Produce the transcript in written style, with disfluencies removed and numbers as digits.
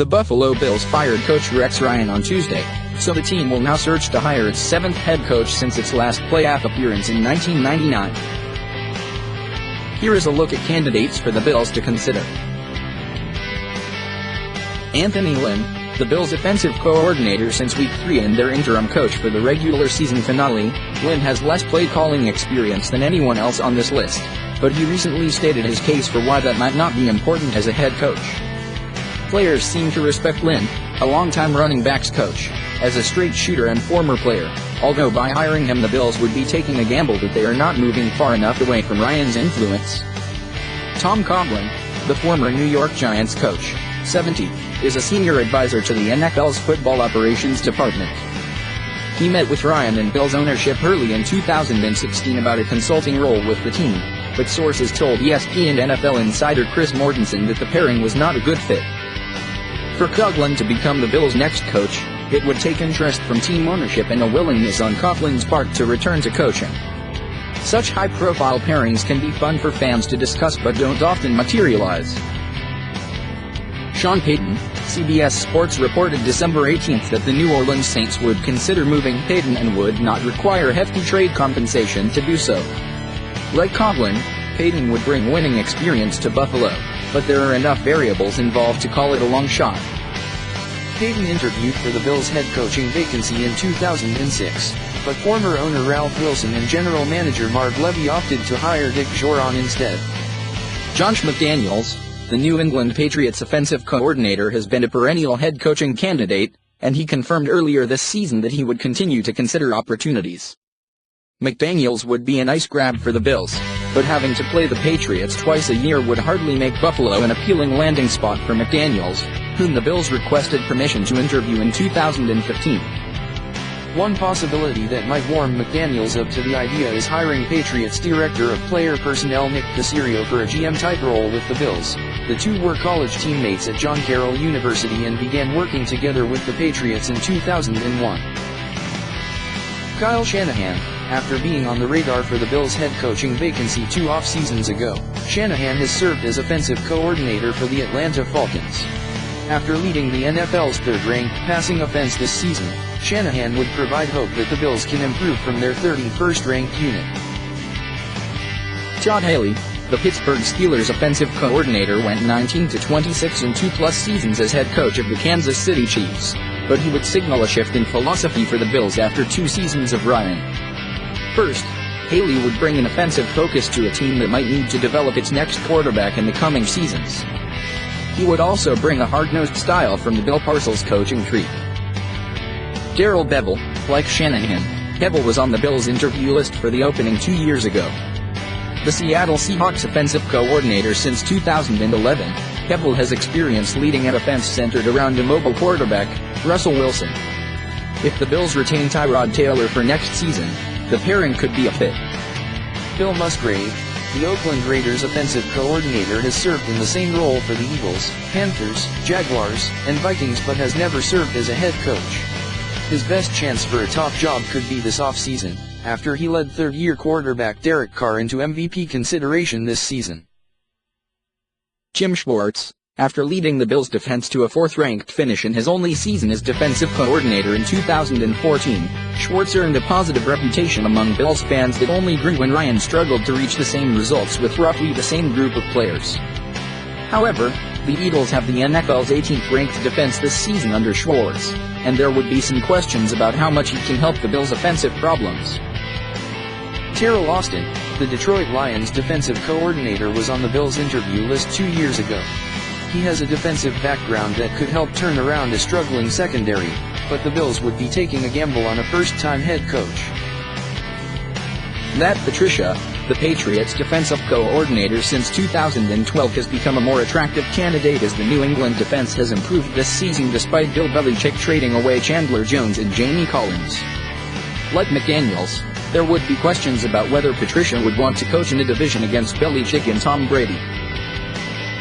The Buffalo Bills fired coach Rex Ryan on Tuesday, so the team will now search to hire its seventh head coach since its last playoff appearance in 1999. Here is a look at candidates for the Bills to consider. Anthony Lynn, the Bills' offensive coordinator since Week 3 and their interim coach for the regular season finale. Lynn has less play-calling experience than anyone else on this list, but he recently stated his case for why that might not be important as a head coach. Players seem to respect Lynn, a longtime running backs coach, as a straight shooter and former player, although by hiring him the Bills would be taking a gamble that they are not moving far enough away from Ryan's influence. Tom Coughlin, the former New York Giants coach, 70, is a senior advisor to the NFL's football operations department. He met with Ryan and Bills ownership early in 2016 about a consulting role with the team, but sources told ESPN and NFL insider Chris Mortensen that the pairing was not a good fit. For Coughlin to become the Bills' next coach, it would take interest from team ownership and a willingness on Coughlin's part to return to coaching. Such high-profile pairings can be fun for fans to discuss but don't often materialize. Sean Payton, CBS Sports reported December 18 that the New Orleans Saints would consider moving Payton and would not require hefty trade compensation to do so. Like Coughlin, Payton would bring winning experience to Buffalo, but there are enough variables involved to call it a long shot. Payton interviewed for the Bills' head coaching vacancy in 2006, but former owner Ralph Wilson and general manager Marv Levy opted to hire Dick Jauron instead. Josh McDaniels, the New England Patriots offensive coordinator, has been a perennial head coaching candidate, and he confirmed earlier this season that he would continue to consider opportunities. McDaniels would be a nice grab for the Bills, but having to play the Patriots twice a year would hardly make Buffalo an appealing landing spot for McDaniels, whom the Bills requested permission to interview in 2015. One possibility that might warm McDaniels up to the idea is hiring Patriots Director of Player Personnel Nick Caserio for a GM-type role with the Bills. The two were college teammates at John Carroll University and began working together with the Patriots in 2001. Kyle Shanahan, after being on the radar for the Bills' head coaching vacancy 2 off-seasons ago, Shanahan has served as offensive coordinator for the Atlanta Falcons. After leading the NFL's third-ranked passing offense this season, Shanahan would provide hope that the Bills can improve from their 31st-ranked unit. Todd Haley, the Pittsburgh Steelers offensive coordinator, went 19-26 in 2+ seasons as head coach of the Kansas City Chiefs, but he would signal a shift in philosophy for the Bills after 2 seasons of Ryan. First, Haley would bring an offensive focus to a team that might need to develop its next quarterback in the coming seasons. He would also bring a hard-nosed style from the Bill Parcells coaching tree. Darrell Bevell, like Shanahan, Bevell was on the Bills' interview list for the opening 2 years ago. The Seattle Seahawks offensive coordinator since 2011, Bevell has experience leading an offense centered around a mobile quarterback, Russell Wilson. If the Bills retain Tyrod Taylor for next season, the pairing could be a fit. Bill Musgrave, the Oakland Raiders offensive coordinator, has served in the same role for the Eagles, Panthers, Jaguars, and Vikings but has never served as a head coach. His best chance for a top job could be this offseason, after he led third-year quarterback Derek Carr into MVP consideration this season. Jim Schwartz, after leading the Bills' defense to a 4th-ranked finish in his only season as defensive coordinator in 2014, Schwartz earned a positive reputation among Bills fans that only grew when Ryan struggled to reach the same results with roughly the same group of players. However, the Eagles have the NFL's 18th-ranked defense this season under Schwartz, and there would be some questions about how much he can help the Bills' offensive problems. Teryl Austin, the Detroit Lions defensive coordinator, was on the Bills' interview list 2 years ago. He has a defensive background that could help turn around a struggling secondary, but the Bills would be taking a gamble on a first-time head coach. Matt Patricia, the Patriots defensive coordinator since 2012, has become a more attractive candidate as the New England defense has improved this season despite Bill Belichick trading away Chandler Jones and Jamie Collins. Like McDaniels, there would be questions about whether Patricia would want to coach in a division against Belichick and Tom Brady.